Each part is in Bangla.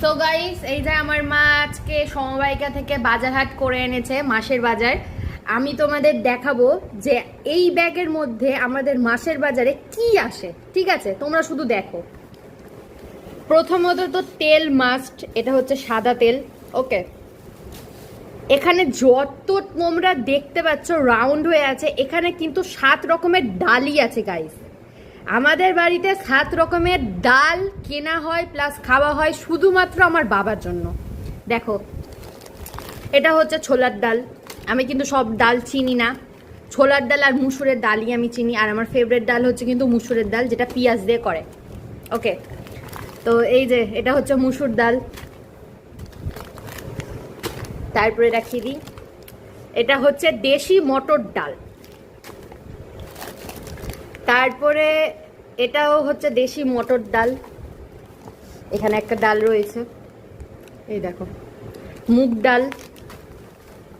সো গাইস, এই যে আমার মা আজকে সমবায়িকা থেকে বাজার হাট করে এনেছে, মাসের বাজার। আমি তোমাদের দেখাবো যে এই ব্যাগের মধ্যে আমাদের মাসের বাজারে কি আসে। ঠিক আছে, তোমরা শুধু দেখো। প্রথমত তো তেল মাস্ট, এটা হচ্ছে সাদা তেল। ওকে, এখানে যত তোমরা দেখতে পাচ্ছ রাউন্ড হয়ে আছে, এখানে কিন্তু 7 রকমের ডালই আছে গাইস। আমাদের বাড়িতে 7 রকমের ডাল কেনা হয় প্লাস খাওয়া হয় শুধুমাত্র আমার বাবার জন্য। দেখো, এটা হচ্ছে ছোলার ডাল। আমি কিন্তু সব ডাল চিনি না, ছোলার ডাল আর মুসুরের ডালই আমি চিনি। আর আমার ফেভারিট ডাল হচ্ছে কিন্তু মুসুরের ডাল, যেটা পেঁয়াজ দিয়ে করে। ওকে, তো এই যে এটা হচ্ছে মুসুর ডাল। তারপরে রাখিয়ে দিই, এটা হচ্ছে দেশি মটর ডাল। তারপরে এটাও হচ্ছে দেশি মটর ডাল। এখানে একটা ডাল রয়েছে, এই দেখো, মুগ ডাল।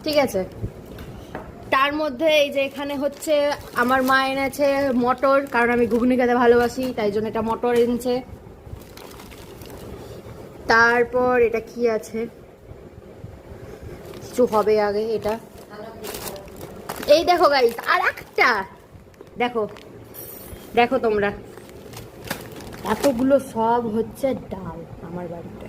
ঠিক আছে, তার মধ্যে এই যে এখানে হচ্ছে আমার মা এনেছে মটর, কারণ আমি ঘুগনি খেতে ভালোবাসি, তাই জন্য এটা মটর এনেছে। তারপর এটা কি আছে, কিছু হবে আগে। এটা এই দেখো গাইস, আর একটা দেখো, দেখো তোমরা, এতগুলো সব হচ্ছে ডাল আমার বাড়িতে।